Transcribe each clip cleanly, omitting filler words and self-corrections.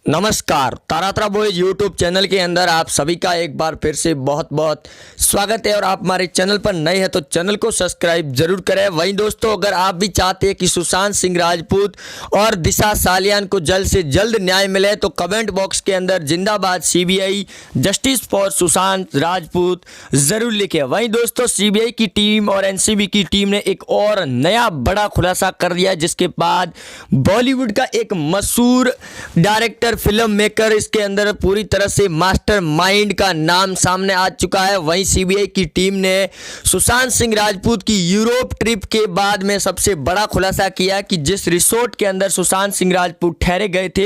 नमस्कार, Taratara boys YouTube channel के अंदर आप सभी का एक बार फिर से बहुत बहुत स्वागत है। और आप हमारे चैनल पर नए हैं तो चैनल को सब्सक्राइब जरूर करें। वहीं दोस्तों, अगर आप भी चाहते हैं कि सुशांत सिंह राजपूत और दिशा सालियान को जल्द से जल्द न्याय मिले तो कमेंट बॉक्स के अंदर जिंदाबाद CBI, justice for Sushant Rajput जरूर लिखें। वहीं दोस्तों, सीबीआई की टीम और एनसीबी की टीम ने एक और नया बड़ा खुलासा कर दिया, जिसके बाद बॉलीवुड का एक मशहूर डायरेक्टर, फिल्म मेकर, इसके अंदर पूरी तरह से मास्टरमाइंड का नाम सामने आ चुका है। वहीं सीबीआई की टीम ने सुशांत सिंह राजपूत की यूरोप ट्रिप के बाद में सबसे बड़ा खुलासा किया कि जिस रिसोर्ट के अंदर सुशांत सिंह राजपूत ठहरे गए थे,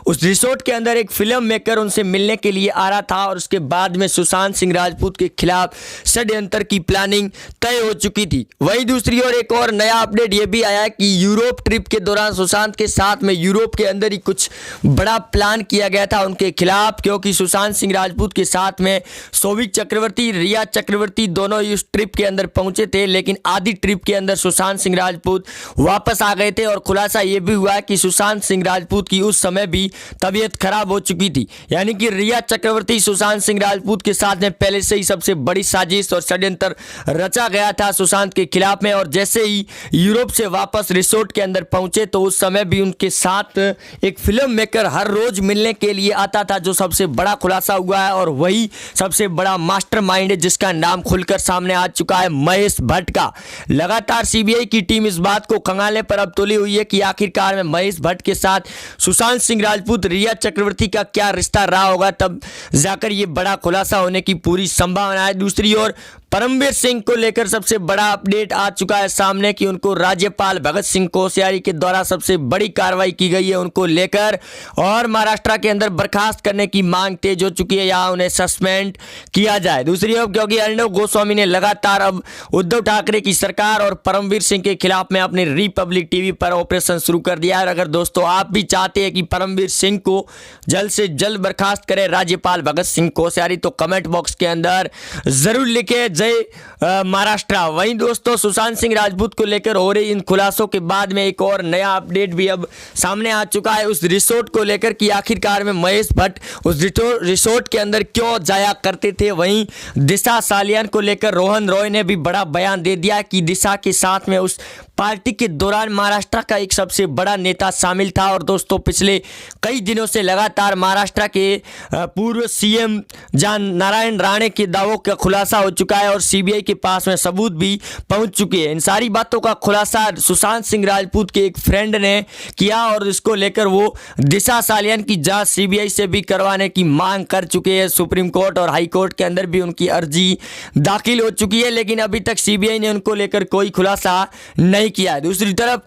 उस रिसोर्ट के अंदर एक फिल्म मेकर उनसे मिलने के लिए आ रहा था और उसके बाद में सुशांत सिंह राजपूत के खिलाफ षड्यंत्र की प्लानिंग तय हो चुकी थी। वहीं दूसरी ओर एक और नया अपडेट यह भी आया कि यूरोप ट्रिप के दौरान सुशांत के साथ में यूरोप के अंदर ही कुछ बड़ा प्लान किया गया था उनके खिलाफ, क्योंकि सुशांत सिंह राजपूत के साथ में शोभिक चक्रवर्ती, रिया चक्रवर्ती दोनों इस ट्रिप के अंदर पहुंचे थे, लेकिन आधी ट्रिप के अंदर सुशांत सिंह राजपूत वापस आ गए थे। और खुलासा यह भी हुआ कि सुशांत सिंह राजपूत की उस समय भी तबीयत खराब हो चुकी थी, यानी कि रिया चक्रवर्ती सुशांत सिंह राजपूत के साथ में पहले से ही सबसे बड़ी साजिश और षड्यंत्र रचा गया था सुशांत के खिलाफ में। और जैसे ही यूरोप से वापस रिसोर्ट के अंदर पहुंचे तो उस समय भी उनके साथ एक फिल्म मेकर हर रोज मिलने के लिए आता था, जो सबसे बड़ा खुलासा हुआ है। और वही सबसे बड़ा मास्टरमाइंड है जिसका नाम खुलकर सामने आ चुका है, महेश भट्ट का। लगातार सीबीआई की टीम इस बात को खंगालने पर अब तुली हुई है कि आखिरकार में महेश भट्ट के साथ सुशांत सिंह राजपूत, रिया चक्रवर्ती का क्या रिश्ता रहा होगा, तब जाकर ये बड़ा खुलासा होने की पूरी संभावना है। दूसरी ओर परमवीर सिंह को लेकर सबसे बड़ा अपडेट आ चुका है सामने कि उनको राज्यपाल भगत सिंह कोश्यारी के द्वारा सबसे बड़ी कार्रवाई की गई है उनको लेकर, और महाराष्ट्र के अंदर बर्खास्त करने की मांग तेज हो चुकी है या उन्हें सस्पेंड किया जाए। दूसरी ओर क्योंकि अर्णव गोस्वामी ने लगातार अब उद्धव ठाकरे की सरकार और परमवीर सिंह के खिलाफ में अपने रिपब्लिक टीवी पर ऑपरेशन शुरू कर दिया है। और अगर दोस्तों आप भी चाहते हैं कि परमवीर सिंह को जल्द से जल्द बर्खास्त करे राज्यपाल भगत सिंह कोश्यारी तो कमेंट बॉक्स के अंदर जरूर लिखे जय महाराष्ट्र। वहीं दोस्तों, सुशांत सिंह राजपूत को लेकर हो रही इन खुलासों के बाद में एक और नया अपडेट भी अब सामने आ चुका है उस रिसोर्ट को लेकर कि आखिरकार में महेश भट्ट उस रिसोर्ट के अंदर क्यों जाया करते थे। वहीं दिशा सालियान को लेकर रोहन रॉय ने भी बड़ा बयान दे दिया कि दिशा के साथ में उस पार्टी के दौरान महाराष्ट्र का एक सबसे बड़ा नेता शामिल था। और दोस्तों, पिछले कई दिनों से लगातार महाराष्ट्र के पूर्व सीएम जान नारायण राणे के दावों का खुलासा हो चुका है और सीबीआई के पास में सबूत भी पहुंच चुके हैं। इन सारी बातों का खुलासा सुशांत सिंह राजपूत के एक फ्रेंड ने किया और इसको लेकर वो दिशा सालियान की जांच सीबीआई से भी करवाने की मांग कर चुके हैं। सुप्रीम कोर्ट और हाई कोर्ट के अंदर भी उनकी अर्जी दाखिल हो चुकी है, लेकिन अभी तक सीबीआई ने उनको लेकर कोई खुलासा नहीं किया है। दूसरी तरफ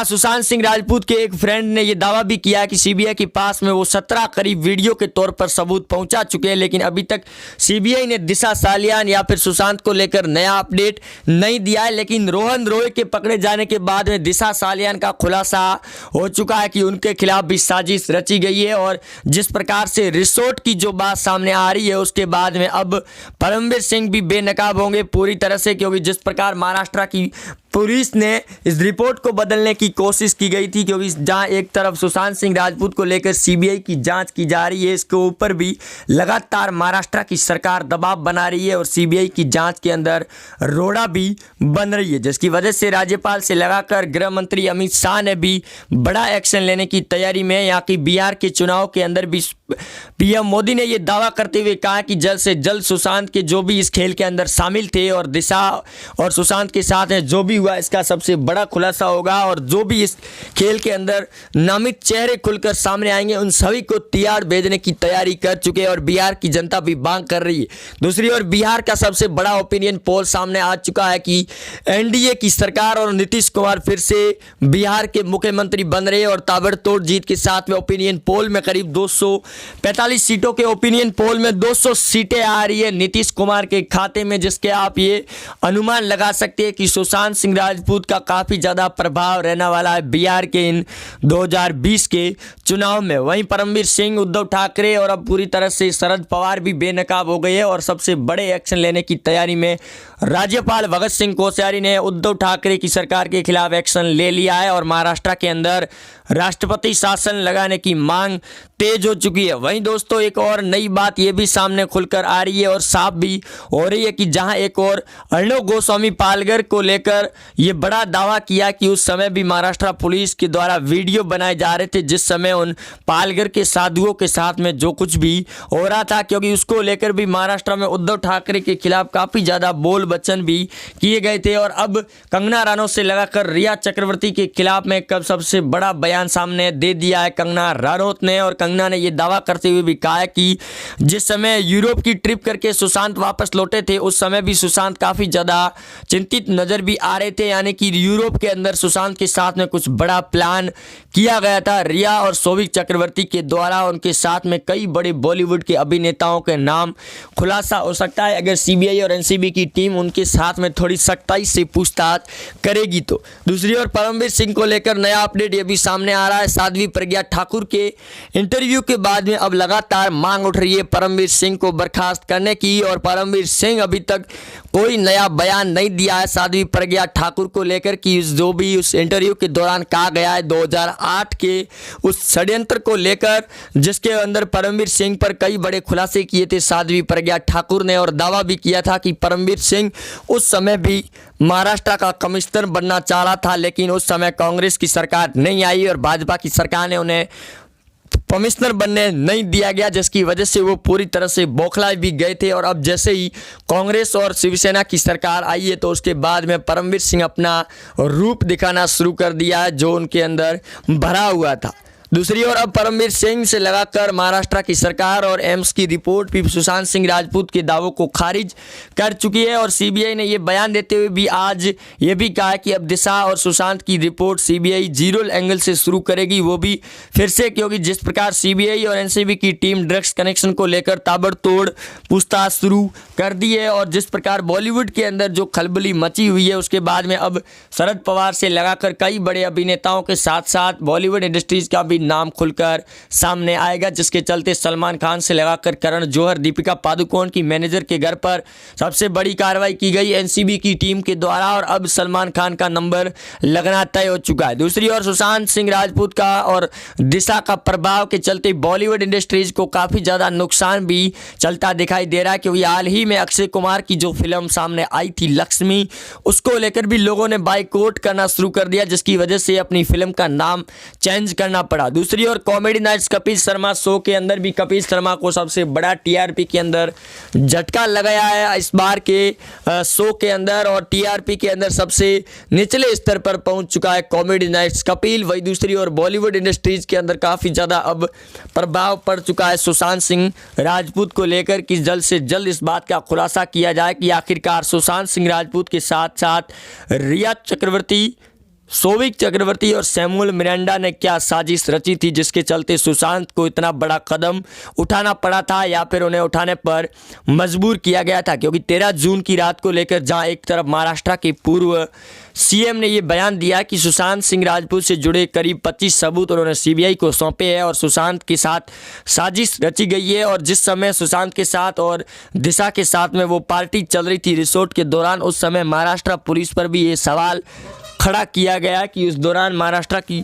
सुशांत सिंह राजपूत के एक फ्रेंड ने यह दावा भी किया कि सीबीआई के पास में वो 17 करीब वीडियो के तौर पर सबूत पहुंचा चुके हैं, लेकिन अभी तक सीबीआई ने दिशा सालियान या फिर सुशांत को लेकर नया अपडेट नहीं दिया है। लेकिन रोहन रॉय के पकड़े जाने के बाद में दिशा सालियान का खुलासा हो चुका है कि उनके खिलाफ भी साजिश रची गई है। और जिस प्रकार से रिसोर्ट की जो बात सामने आ रही है उसके बाद में अब परमवीर सिंह भी बेनकाब होंगे पूरी तरह से, क्योंकि जिस प्रकार महाराष्ट्र की पुलिस ने इस रिपोर्ट को बदलने की कोशिश की गई थी, क्योंकि जहां एक तरफ सुशांत सिंह राजपूत को लेकर सीबीआई की जांच की जा रही है, इसके ऊपर भी लगातार महाराष्ट्र की सरकार दबाव बना रही है और सीबीआई की जांच के अंदर रोड़ा भी बन रही है, जिसकी वजह से राज्यपाल से लगाकर गृह मंत्री अमित शाह ने भी बड़ा एक्शन लेने की तैयारी में। यहाँ की बिहार के चुनाव के अंदर भी पीएम मोदी ने यह दावा करते हुए कहा कि जल्द से जल्द सुशांत के जो भी इस खेल के अंदर शामिल थे और दिशा और सुशांत के साथ है जो भी हुआ, इसका सबसे बड़ा खुलासा होगा और जो भी इस खेल के अंदर नामित चेहरे खुलकर सामने आएंगे उन सभी को तिहाड़ भेजने की तैयारी कर चुके हैं और बिहार की जनता भी मांग कर रही है। दूसरी ओर बिहार का सबसे बड़ा ओपिनियन पोल सामने आ चुका है कि एनडीए की सरकार और नीतीश कुमार फिर से बिहार के मुख्यमंत्री बन रहे हैं और ताबड़तोड़ जीत के साथ में ओपिनियन पोल में करीब 245 सीटों के ओपिनियन पोल में 200 सीटें आ रही है नीतीश कुमार के खाते में, जिसके आप ये अनुमान लगा सकते हैं कि सुशांत सिंह राजपूत का काफ़ी ज़्यादा प्रभाव रहने वाला है बिहार के इन 2020 के चुनाव में। वहीं परमवीर सिंह, उद्धव ठाकरे और अब पूरी तरह से शरद पवार भी बेनकाब हो गए हैं और सबसे बड़े एक्शन लेने की तैयारी में राज्यपाल भगत सिंह कोश्यारी ने उद्धव ठाकरे की सरकार के खिलाफ एक्शन ले लिया है और महाराष्ट्र के अंदर राष्ट्रपति शासन लगाने की मांग तेज हो चुकी है। वहीं दोस्तों एक और नई बात ये भी सामने खुलकर आ रही है और साफ भी हो रही है कि जहां एक और अर्णव गोस्वामी पालघर को लेकर ये बड़ा दावा किया कि उस समय भी महाराष्ट्र पुलिस के द्वारा वीडियो बनाए जा रहे थे जिस समय उन पालघर के साधुओं के साथ में जो कुछ भी हो रहा था, क्योंकि उसको लेकर भी महाराष्ट्र में उद्धव ठाकरे के खिलाफ काफ़ी ज़्यादा बोल वचन भी किए गए थे। और अब कंगना रनौत से लगाकर रिया चक्रवर्ती के खिलाफ में कब सबसे बड़ा बयान सामने दे दिया है कंगना रनौत ने। और कंगना ने यह दावा करते हुए भी कहा है कि जिस समय यूरोप की ट्रिप करके सुशांत वापस लौटे थे उस समय भी सुशांत काफ़ी ज़्यादा चिंतित नज़र भी आ रहे थे, यानी कि यूरोप के अंदर सुशांत के साथ में कुछ बड़ा प्लान किया गया था रिया और सौविक चक्रवर्ती के द्वारा। उनके साथ में कई बड़े बॉलीवुड के अभिनेताओं के नाम खुलासा हो सकता है अगर सीबीआई और एनसीबी की टीम उनके साथ में थोड़ी सख्ताई से पूछताछ करेगी तो। दूसरी ओर परमवीर सिंह को लेकर नया अपडेट ये भी सामने आ रहा है। साध्वी प्रज्ञा ठाकुर के इंटरव्यू के बाद में अब लगातार मांग उठ रही है परमवीर सिंह को बर्खास्त करने की, और परमवीर सिंह अभी तक कोई नया बयान नहीं दिया है साध्वी प्रज्ञा ठाकुर को लेकर कि जो भी उस इंटरव्यू के दौरान कहा गया है 2008 के उस षड्यंत्र को लेकर जिसके अंदर परमवीर सिंह पर कई बड़े खुलासे किए थे साध्वी प्रज्ञा ठाकुर ने, और दावा भी किया था कि परमवीर सिंह उस समय भी महाराष्ट्र का कमिश्नर बनना चाह रहा था, लेकिन उस समय कांग्रेस की सरकार नहीं आई और भाजपा की सरकार ने उन्हें कमिश्नर बनने नहीं दिया गया, जिसकी वजह से वो पूरी तरह से बौखला भी गए थे। और अब जैसे ही कांग्रेस और शिवसेना की सरकार आई है तो उसके बाद में परमवीर सिंह अपना रूप दिखाना शुरू कर दिया है जो उनके अंदर भरा हुआ था। दूसरी ओर अब परमवीर सिंह से लगाकर महाराष्ट्र की सरकार और एम्स की रिपोर्ट भी सुशांत सिंह राजपूत के दावों को खारिज कर चुकी है, और सीबीआई ने यह बयान देते हुए भी आज ये भी कहा कि अब दिशा और सुशांत की रिपोर्ट सीबीआई जीरो एंगल से शुरू करेगी, वो भी फिर से, क्योंकि जिस प्रकार सीबीआई और एनसीबी की टीम ड्रग्स कनेक्शन को लेकर ताबड़तोड़ पूछताछ शुरू कर दी है और जिस प्रकार बॉलीवुड के अंदर जो खलबली मची हुई है उसके बाद में अब शरद पवार से लगाकर कई बड़े अभिनेताओं के साथ साथ बॉलीवुड इंडस्ट्रीज का भी नाम खुलकर सामने आएगा, जिसके चलते सलमान खान से लगाकर करण जौहर, दीपिका पादुकोण की मैनेजर के घर पर सबसे बड़ी कार्रवाई की गई एनसीबी की टीम के द्वारा, और अब सलमान खान का नंबर लगना तय हो चुका है। दूसरी ओर सुशांत सिंह राजपूत का और दिशा का प्रभाव के चलते बॉलीवुड इंडस्ट्रीज को काफ़ी ज़्यादा नुकसान भी चलता दिखाई दे रहा है, क्योंकि हाल ही में अक्षय कुमार की जो फिल्म सामने आई थी लक्ष्मी, उसको लेकर भी लोगों ने बाइकआउट करना शुरू कर दिया, जिसकी वजह से अपनी फिल्म का नाम चेंज करना पड़ा। दूसरी ओर comedy nights Kapil Sharma show के अंदर भी कपिल शर्मा को सबसे बड़ा टीआरपी के अंदर झटका लगाया है इस बार के शो के अंदर, और टीआरपी के अंदर सबसे निचले स्तर पर पहुंच चुका है कॉमेडी नाइट्स कपिल। वही दूसरी ओर बॉलीवुड इंडस्ट्रीज के अंदर काफ़ी ज़्यादा अब प्रभाव पड़ चुका है सुशांत सिंह राजपूत को लेकर कि जल्द से जल्द इस बात का खुलासा किया जाए कि आखिरकार सुशांत सिंह राजपूत के साथ साथ रिया चक्रवर्ती, सौविक चक्रवर्ती और सैमुअल मिरांडा ने क्या साजिश रची थी जिसके चलते सुशांत को इतना बड़ा कदम उठाना पड़ा था या फिर उन्हें उठाने पर मजबूर किया गया था। क्योंकि 13 जून की रात को लेकर जहां एक तरफ महाराष्ट्र के पूर्व सीएम ने यह बयान दिया कि सुशांत सिंह राजपूत से जुड़े करीब 25 सबूत उन्होंने सीबीआई को सौंपे हैं और सुशांत के साथ साजिश रची गई है, और जिस समय सुशांत के साथ और दिशा के साथ में वो पार्टी चल रही थी रिसोर्ट के दौरान, उस समय महाराष्ट्र पुलिस पर भी ये सवाल खड़ा किया गया कि उस दौरान महाराष्ट्र की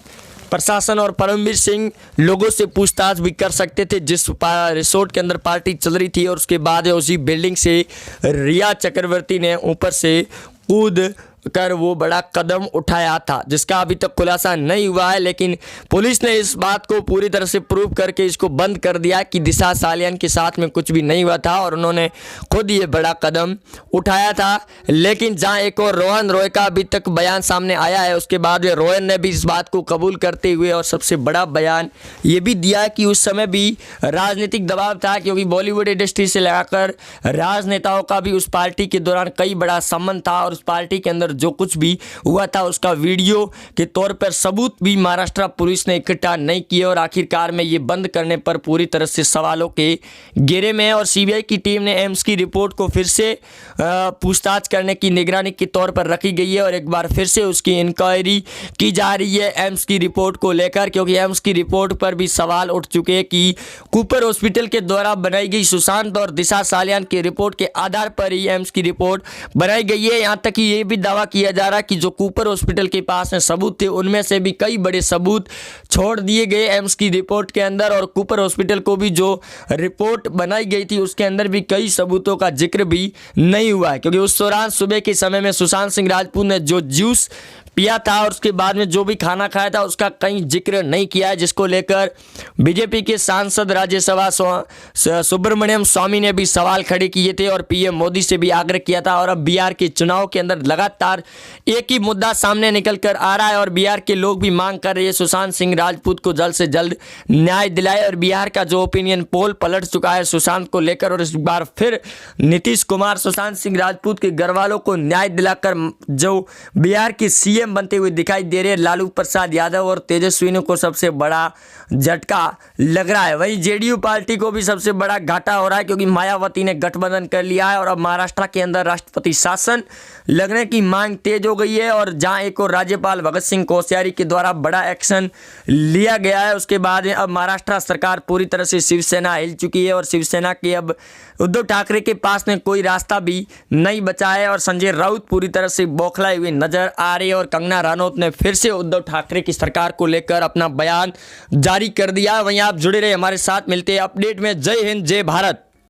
प्रशासन और परमवीर सिंह लोगों से पूछताछ भी कर सकते थे जिस रिसोर्ट के अंदर पार्टी चल रही थी, और उसके बाद उसी बिल्डिंग से रिया चक्रवर्ती ने ऊपर से कूद कर वो बड़ा कदम उठाया था, जिसका अभी तक खुलासा नहीं हुआ है। लेकिन पुलिस ने इस बात को पूरी तरह से प्रूव करके इसको बंद कर दिया कि दिशा सालियान के साथ में कुछ भी नहीं हुआ था और उन्होंने खुद ये बड़ा कदम उठाया था। लेकिन जहां एक और रोहन रॉय का अभी तक बयान सामने आया है, उसके बाद में रोहन ने भी इस बात को कबूल करते हुए और सबसे बड़ा बयान ये भी दिया कि उस समय भी राजनीतिक दबाव था, क्योंकि बॉलीवुड इंडस्ट्री से लगाकर राजनेताओं का भी उस पार्टी के दौरान कई बड़ा संबंध था, और उस पार्टी के अंदर जो कुछ भी हुआ था उसका वीडियो के तौर पर सबूत भी महाराष्ट्र पुलिस ने इकट्ठा नहीं किए, और आखिरकार में ये बंद करने पर पूरी तरह से सवालों के घेरे में है। और सीबीआई की टीम ने एम्स की रिपोर्ट को फिर से पूछताछ करने की निगरानी के तौर पर रखी गई है, और एक बार फिर से उसकी इंक्वायरी की जा रही है एम्स की रिपोर्ट को लेकर, क्योंकि एम्स की रिपोर्ट पर भी सवाल उठ चुके हैं कि कूपर हॉस्पिटल के द्वारा बनाई गई सुशांत और दिशा सालियान की रिपोर्ट के आधार पर ही एम्स की रिपोर्ट बनाई गई है। यहाँ तक कि ये भी दावा दावा किया जा रहा है कि जो कूपर हॉस्पिटल के पास में सबूत थे उनमें से भी कई बड़े सबूत छोड़ दिए गए एम्स की रिपोर्ट के अंदर, और कूपर हॉस्पिटल को भी जो रिपोर्ट बनाई गई थी उसके अंदर भी कई सबूतों का जिक्र भी नहीं हुआ है, क्योंकि उस दौरान सुबह के समय में सुशांत सिंह राजपूत ने जो जूस पिया था और उसके बाद में जो भी खाना खाया था उसका कहीं जिक्र नहीं किया है, जिसको लेकर बीजेपी के सांसद राज्यसभा सुब्रमण्यम स्वामी ने भी सवाल खड़े किए थे और पीएम मोदी से भी आग्रह किया था। और अब बिहार के चुनाव के अंदर लगातार एक ही मुद्दा सामने निकल कर आ रहा है और बिहार के लोग भी मांग कर रहे हैं सुशांत सिंह राजपूत को जल्द से जल्द न्याय दिलाए। और बिहार का जो ओपिनियन पोल पलट चुका है सुशांत को लेकर, और इस बार फिर नीतीश कुमार सुशांत सिंह राजपूत के घर वालों को न्याय दिलाकर जो बिहार की सीएम बनते हुए दिखाई दे रहे हैं। लालू प्रसाद यादव और तेजस्विनी को सबसे बड़ा झटका लग रहा है। वहीं जेडीयू पार्टी को भी सबसे बड़ा घाटा हो रहा है, क्योंकि मायावती ने गठबंधन कर लिया है और अब महाराष्ट्र के अंदर राष्ट्रपति शासन लगने की मांग तेज हो गई है। और जहां एक और राज्यपाल भगत सिंह कोश्यारी के द्वारा बड़ा एक्शन लिया गया है, उसके बाद अब महाराष्ट्र सरकार पूरी तरह से शिवसेना हिल चुकी है और शिवसेना के अब उद्धव ठाकरे के पास में कोई रास्ता भी नहीं बचा है और संजय राउत पूरी तरह से बौखलाए हुए नजर आ रहे हैं। और कंगना रनौत ने फिर से उद्धव ठाकरे की सरकार को लेकर अपना बयान जारी कर दिया। वहीं आप जुड़े रहे हमारे साथ, मिलते हैं अपडेट में। जय हिंद, जय भारत।